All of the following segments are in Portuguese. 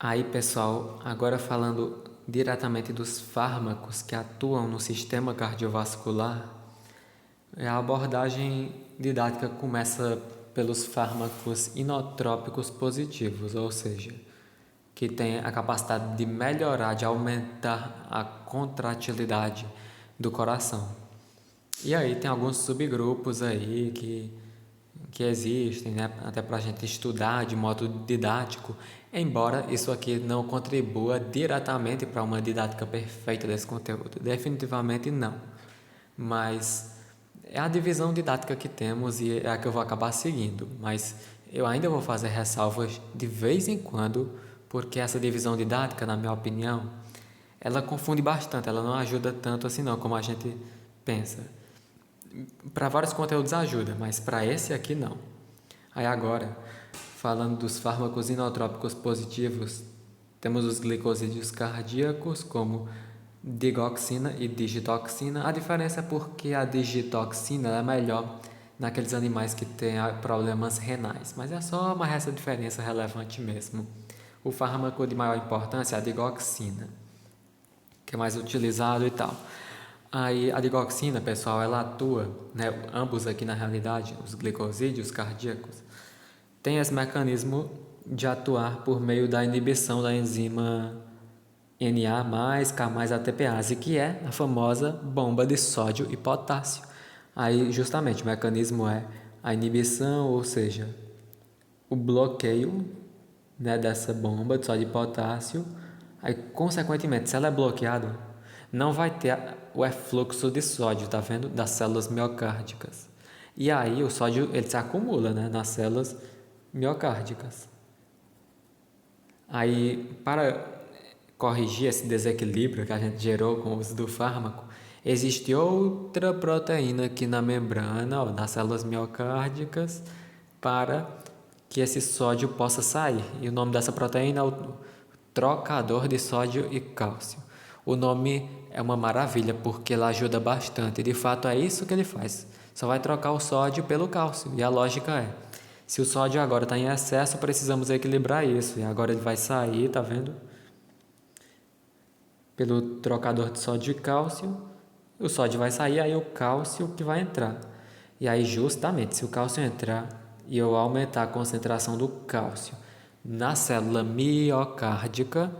Aí, pessoal, agora falando diretamente dos fármacos que atuam no sistema cardiovascular, a abordagem didática começa pelos fármacos inotrópicos positivos, ou seja, que têm a capacidade de melhorar, de aumentar a contratilidade do coração. E aí tem alguns subgrupos aí que existem, né? Até para a gente estudar de modo didático, embora isso aqui não contribua diretamente para uma didática perfeita desse conteúdo, definitivamente não. Mas é a divisão didática que temos e é a que eu vou acabar seguindo, mas eu ainda vou fazer ressalvas de vez em quando, porque essa divisão didática, na minha opinião, ela confunde bastante, ela não ajuda tanto assim não, como a gente pensa. Para vários conteúdos ajuda, mas para esse aqui não. Aí agora, falando dos fármacos inotrópicos positivos, temos os glicosídeos cardíacos como digoxina e digitoxina. A diferença é porque a digitoxina é melhor naqueles animais que têm problemas renais, mas é só uma essa diferença relevante mesmo. O fármaco de maior importância é a digoxina, que é mais utilizado e tal. Aí a digoxina, pessoal, ela atua, né, ambos aqui na realidade, os glicosídeos cardíacos, tem esse mecanismo de atuar por meio da inibição da enzima Na+K+ATPase, que é a famosa bomba de sódio e potássio. Aí, justamente, o mecanismo é a inibição, ou seja, o bloqueio, né, dessa bomba de sódio e potássio. Aí, consequentemente, se ela é bloqueada, não vai ter o efluxo de sódio, tá vendo? Das células miocárdicas. E aí o sódio ele se acumula, né, nas células miocárdicas. Aí, para corrigir esse desequilíbrio que a gente gerou com o uso do fármaco, existe outra proteína aqui na membrana, ó, das células miocárdicas, para que esse sódio possa sair. E o nome dessa proteína é o trocador de sódio e cálcio. O nome é uma maravilha porque ele ajuda bastante. De fato, é isso que ele faz. Só vai trocar o sódio pelo cálcio. E a lógica é: se o sódio agora está em excesso, precisamos equilibrar isso. E agora ele vai sair, tá vendo? Pelo trocador de sódio e cálcio. O sódio vai sair, aí o cálcio que vai entrar. E aí, justamente, se o cálcio entrar e eu aumentar a concentração do cálcio na célula miocárdica,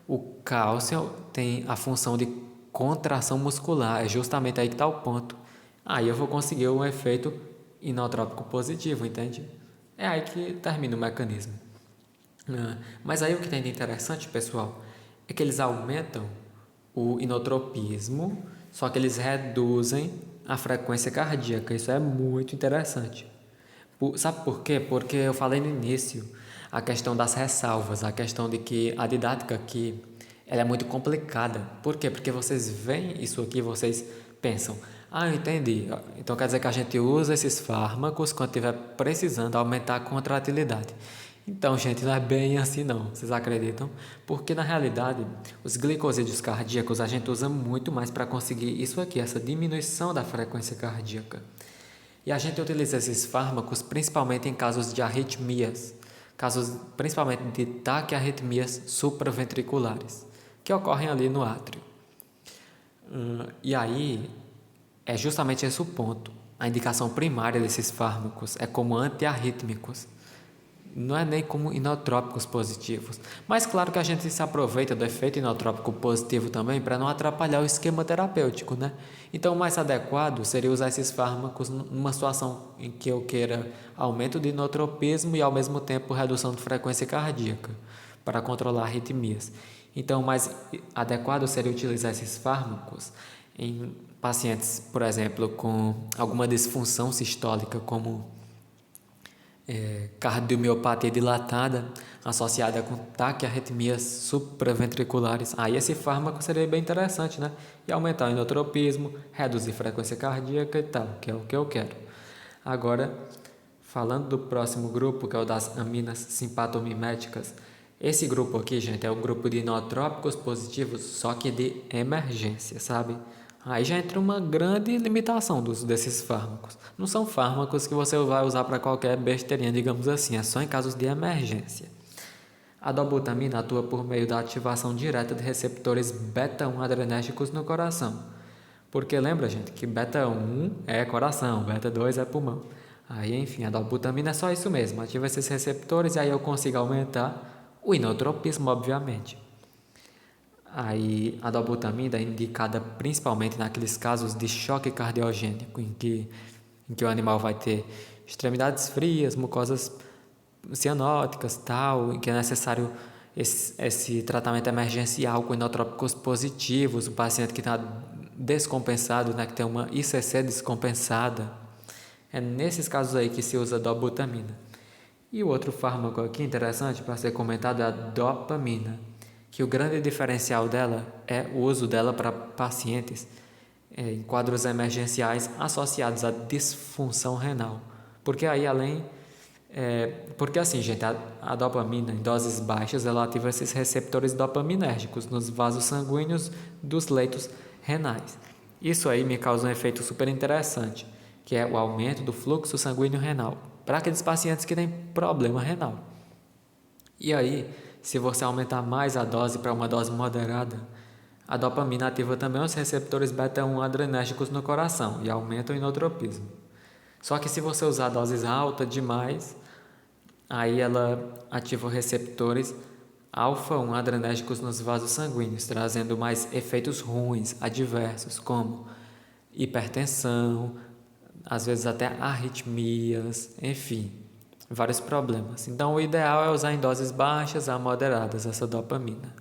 o cálcio tem a função de contração muscular. É justamente aí que está o ponto. Aí eu vou conseguir um efeito inotrópico positivo, entende? É aí que termina o mecanismo. Mas aí o que tem de interessante, pessoal, é que eles aumentam o inotropismo, só que eles reduzem a frequência cardíaca. Isso é muito interessante. Sabe por quê? Porque eu falei no início a questão das ressalvas, a questão de que a didática aqui ela é muito complicada. Por quê? Porque vocês veem isso aqui, vocês pensam, eu entendi. Então quer dizer que a gente usa esses fármacos quando estiver precisando aumentar a contratilidade. Então, gente, não é bem assim não, vocês acreditam? Porque na realidade, os glicosídeos cardíacos a gente usa muito mais para conseguir isso aqui, essa diminuição da frequência cardíaca. E a gente utiliza esses fármacos principalmente em casos de arritmias, casos principalmente de taquiarritmias supraventriculares, que ocorrem ali no átrio. E aí, é justamente esse o ponto. A indicação primária desses fármacos é como antiarrítmicos, não é nem como inotrópicos positivos. Mas claro que a gente se aproveita do efeito inotrópico positivo também para não atrapalhar o esquema terapêutico, né? Então o mais adequado seria usar esses fármacos numa situação em que eu queira aumento de inotropismo e ao mesmo tempo redução de frequência cardíaca para controlar arritmias. Então o mais adequado seria utilizar esses fármacos em pacientes, por exemplo, com alguma disfunção sistólica, como cardiomiopatia dilatada associada com taquiarritmias supraventriculares. Aí esse fármaco seria bem interessante, né? E aumentar o inotropismo, reduzir frequência cardíaca e tal, que é o que eu quero. Agora, falando do próximo grupo, que é o das aminas simpatomiméticas, esse grupo aqui, gente, é um grupo de inotrópicos positivos, só que de emergência, sabe? Aí já entra uma grande limitação do uso desses fármacos. Não são fármacos que você vai usar para qualquer besteirinha, digamos assim, é só em casos de emergência. A dobutamina atua por meio da ativação direta de receptores beta-1 adrenérgicos no coração. Porque lembra, gente, que beta-1 é coração, beta-2 é pulmão. Aí, enfim, a dobutamina é só isso mesmo, ativa esses receptores e aí eu consigo aumentar o inotropismo, obviamente. Aí, a dobutamina é indicada principalmente naqueles casos de choque cardiogênico, em que o animal vai ter extremidades frias, mucosas cianóticas, tal, em que é necessário esse tratamento emergencial com inotrópicos positivos, o paciente que está descompensado, né, que tem uma ICC descompensada. É nesses casos aí que se usa dobutamina. E o outro fármaco aqui interessante para ser comentado é a dopamina, que o grande diferencial dela é o uso dela para pacientes em quadros emergenciais associados à disfunção renal. Porque aí porque assim, gente, a dopamina em doses baixas ela ativa esses receptores dopaminérgicos nos vasos sanguíneos dos leitos renais. Isso aí me causa um efeito super interessante, que é o aumento do fluxo sanguíneo renal para aqueles pacientes que têm problema renal. E aí, se você aumentar mais a dose para uma dose moderada, a dopamina ativa também os receptores beta-1 adrenérgicos no coração e aumenta o inotropismo. Só que se você usar doses altas demais, aí ela ativa os receptores alfa-1 adrenérgicos nos vasos sanguíneos, trazendo mais efeitos ruins, adversos, como hipertensão, às vezes até arritmias, enfim, vários problemas. Então, o ideal é usar em doses baixas a moderadas essa dopamina.